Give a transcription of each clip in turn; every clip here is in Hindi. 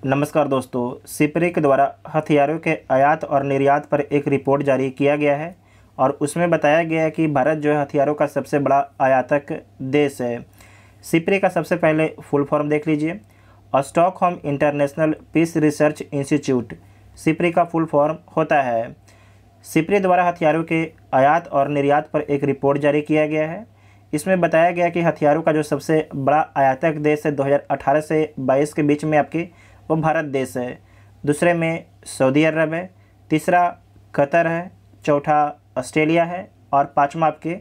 नमस्कार दोस्तों, सिप्री के द्वारा हथियारों के आयात और निर्यात पर एक रिपोर्ट जारी किया गया है और उसमें बताया गया है कि भारत जो है हथियारों का सबसे बड़ा आयातक देश है। सिप्री का सबसे पहले फुल फॉर्म देख लीजिए, Stockholm International Peace Research Institute. SIPRI का फुल फॉर्म होता है। सिप्री द्वारा हथियारों के आयात और निर्यात पर एक रिपोर्ट जारी किया गया है। इसमें बताया गया कि हथियारों का जो सबसे बड़ा आयातक देश है 2018 से 22 के बीच में आपके वो भारत देश है। दूसरे में सऊदी अरब है, तीसरा कतर है, चौथा ऑस्ट्रेलिया है और पांचवा आपके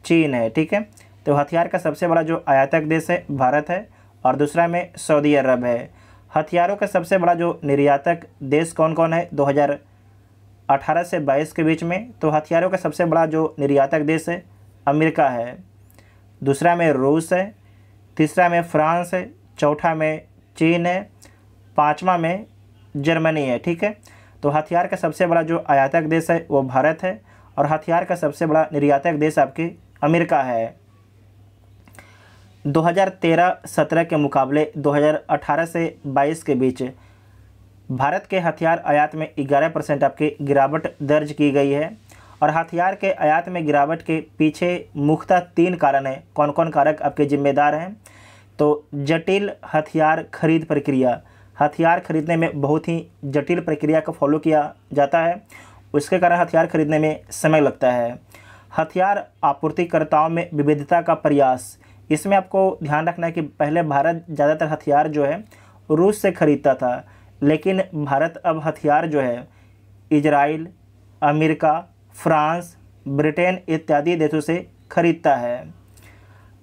चीन है। ठीक है, तो हथियार का सबसे बड़ा जो आयातक देश है भारत है और दूसरा में सऊदी अरब है। हथियारों का सबसे बड़ा जो निर्यातक देश कौन कौन है 2018 से 22 के बीच में, तो हथियारों का सबसे बड़ा जो निर्यातक देश है अमेरिका है, दूसरा में रूस है, तीसरा में फ्रांस है, चौथा में चीन है, पांचवा में जर्मनी है। ठीक है, तो हथियार का सबसे बड़ा जो आयातक देश है वो भारत है और हथियार का सबसे बड़ा निर्यातक देश आपके अमेरिका है। 2013-17 के मुकाबले 2018 से 22 के बीच भारत के हथियार आयात में 11% आपकी गिरावट दर्ज की गई है और हथियार के आयात में गिरावट के पीछे मुख्यतः 3 कारण हैं। कौन कौन कारक आपके जिम्मेदार हैं? तो जटिल हथियार खरीद प्रक्रिया, हथियार खरीदने में बहुत ही जटिल प्रक्रिया को फॉलो किया जाता है, उसके कारण हथियार खरीदने में समय लगता है। हथियार आपूर्तिकर्ताओं में विविधता का प्रयास, इसमें आपको ध्यान रखना है कि पहले भारत ज़्यादातर हथियार जो है रूस से खरीदता था, लेकिन भारत अब हथियार जो है इजराइल, अमेरिका, फ्रांस, ब्रिटेन इत्यादि देशों से खरीदता है।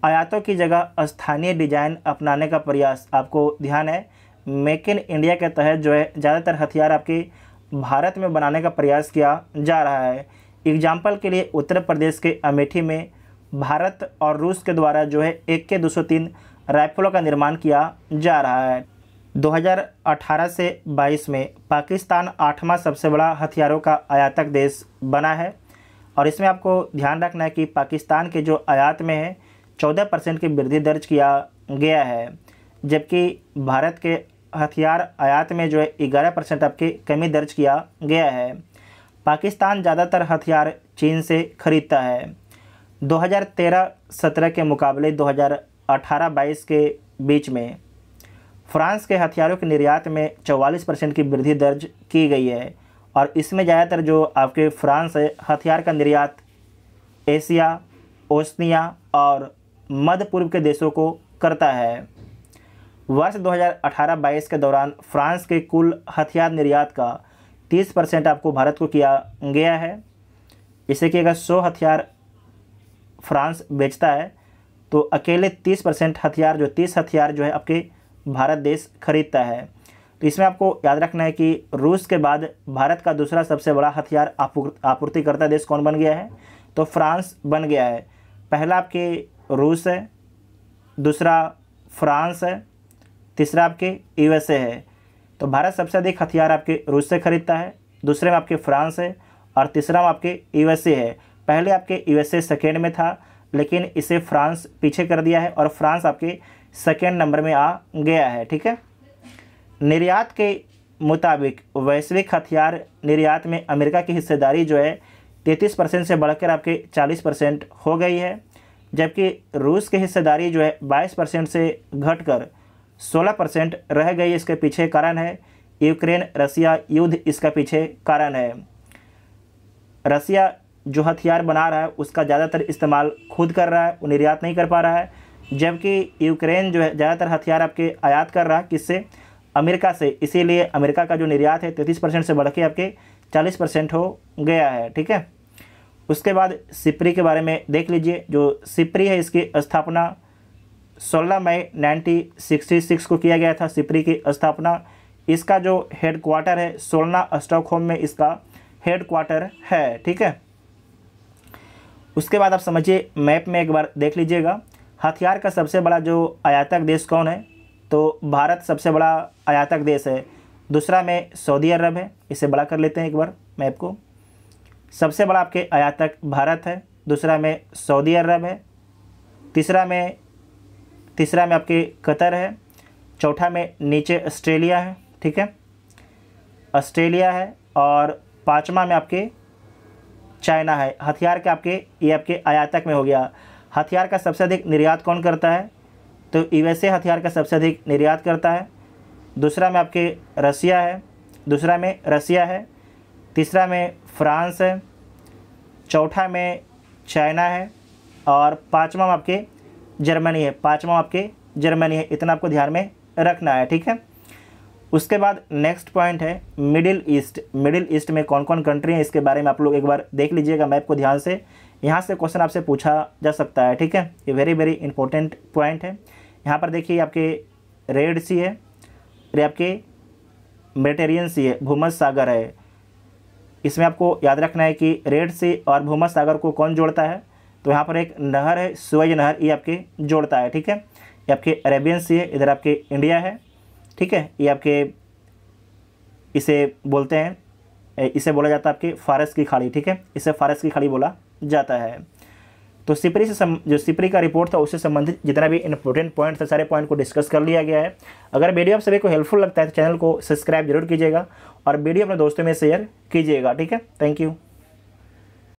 आयातों की जगह स्थानीय डिजाइन अपनाने का प्रयास, आपको ध्यान है मेक इन इंडिया के तहत जो है ज़्यादातर हथियार आपके भारत में बनाने का प्रयास किया जा रहा है। एग्जाम्पल के लिए उत्तर प्रदेश के अमेठी में भारत और रूस के द्वारा जो है AK 203 राइफलों का निर्माण किया जा रहा है। 2018 से 22 में पाकिस्तान 8वां सबसे बड़ा हथियारों का आयातक देश बना है और इसमें आपको ध्यान रखना है कि पाकिस्तान के जो आयात में है 14% की वृद्धि दर्ज किया गया है, जबकि भारत के हथियार आयात में जो है 11% आपकी कमी दर्ज किया गया है। पाकिस्तान ज़्यादातर हथियार चीन से खरीदता है। 2013-17 के मुकाबले 2018-22 के बीच में फ्रांस के हथियारों के निर्यात में 44% की वृद्धि दर्ज की गई है और इसमें ज़्यादातर जो आपके फ्रांस है हथियार का निर्यात एशिया, ओशनिया और मध्य पूर्व के देशों को करता है। वर्ष 2018-22 के दौरान फ्रांस के कुल हथियार निर्यात का 30% आपको भारत को किया गया है। जैसे कि अगर 100 हथियार फ्रांस बेचता है तो अकेले 30% हथियार जो 30 हथियार जो है आपके भारत देश खरीदता है। तो इसमें आपको याद रखना है कि रूस के बाद भारत का दूसरा सबसे बड़ा हथियार आपूर्तिकर्ता देश कौन बन गया है? तो फ्रांस बन गया है। पहला आपके रूस है, दूसरा फ्रांस है, तीसरा आपके USA है। तो भारत सबसे अधिक हथियार आपके रूस से खरीदता है, दूसरे में आपके फ्रांस है और तीसरा में आपके USA है। पहले आपके USA सेकेंड में था, लेकिन इसे फ्रांस पीछे कर दिया है और फ्रांस आपके सेकेंड नंबर में आ गया है। ठीक है, निर्यात के मुताबिक वैश्विक हथियार निर्यात में अमेरिका की हिस्सेदारी जो है 33% से बढ़कर आपके 40% हो गई है, जबकि रूस की हिस्सेदारी जो है 22% से घटकर 16% रह गई। इसके पीछे कारण है यूक्रेन रसिया युद्ध, इसका पीछे कारण है रसिया जो हथियार बना रहा है उसका ज़्यादातर इस्तेमाल खुद कर रहा है, वो निर्यात नहीं कर पा रहा है, जबकि यूक्रेन जो है ज़्यादातर हथियार आपके आयात कर रहा है, किससे? अमेरिका से। इसीलिए अमेरिका का जो निर्यात है 33% से बढ़ के आपके 40% हो गया है। ठीक है, उसके बाद सिप्री के बारे में देख लीजिए। जो सिप्री है इसकी स्थापना 16 मई 1966 को किया गया था। सिप्री की स्थापना, इसका जो हेड क्वार्टर है सोलना स्टॉकहोम में इसका हेड क्वार्टर है। ठीक है, उसके बाद आप समझिए मैप में एक बार देख लीजिएगा हथियार का सबसे बड़ा जो आयातक देश कौन है? तो भारत सबसे बड़ा आयातक देश है, दूसरा में सऊदी अरब है। इसे बड़ा कर लेते हैं एक बार मैप को। सबसे बड़ा आपके आयातक भारत है, दूसरा में सऊदी अरब है, तीसरा में आपके कतर है, चौथा में नीचे ऑस्ट्रेलिया है, ठीक है, ऑस्ट्रेलिया है, और पाँचवा में आपके चाइना है। हथियार के आपके ये आपके आयातक में हो गया। हथियार का सबसे अधिक निर्यात कौन करता है? तो यूएसए हथियार का सबसे अधिक निर्यात करता है। दूसरा में आपके रसिया है, दूसरा में रसिया है, तीसरा में फ्रांस है, चौथा में चाइना है, और पाँचवा में आपके जर्मनी है। पाँचवा आपके जर्मनी है। इतना आपको ध्यान में रखना है, ठीक है। उसके बाद नेक्स्ट पॉइंट है मिडिल ईस्ट। मिडिल ईस्ट में कौन कौन कंट्री है, इसके बारे में आप लोग एक बार देख लीजिएगा मैप को ध्यान से। यहाँ से क्वेश्चन आपसे पूछा जा सकता है, ठीक है। ये वेरी वेरी इंपॉर्टेंट पॉइंट है। यहाँ पर देखिए आपके रेड सी है, ये आपके मेडिटेरियन सी है, भूमध्य सागर है। इसमें आपको याद रखना है कि रेड सी और भूमध्य सागर को कौन जोड़ता है? तो यहाँ पर एक नहर है, सुएज नहर, ये आपके जोड़ता है, ठीक है। ये आपके अरेबियन सी है, इधर आपके इंडिया है, ठीक है। ये आपके इसे बोलते हैं, इसे बोला जाता है आपके फारस की खाड़ी, ठीक है। इसे फारस की खाड़ी बोला जाता है। तो सिपरी से जो सिपरी का रिपोर्ट था उससे संबंधित जितना भी इंपॉर्टेंट पॉइंट था, सारे पॉइंट को डिस्कस कर लिया गया है। अगर वीडियो आप सभी को हेल्पफुल लगता है तो चैनल को सब्सक्राइब जरूर कीजिएगा और वीडियो अपने दोस्तों में शेयर कीजिएगा, ठीक है। Thank you.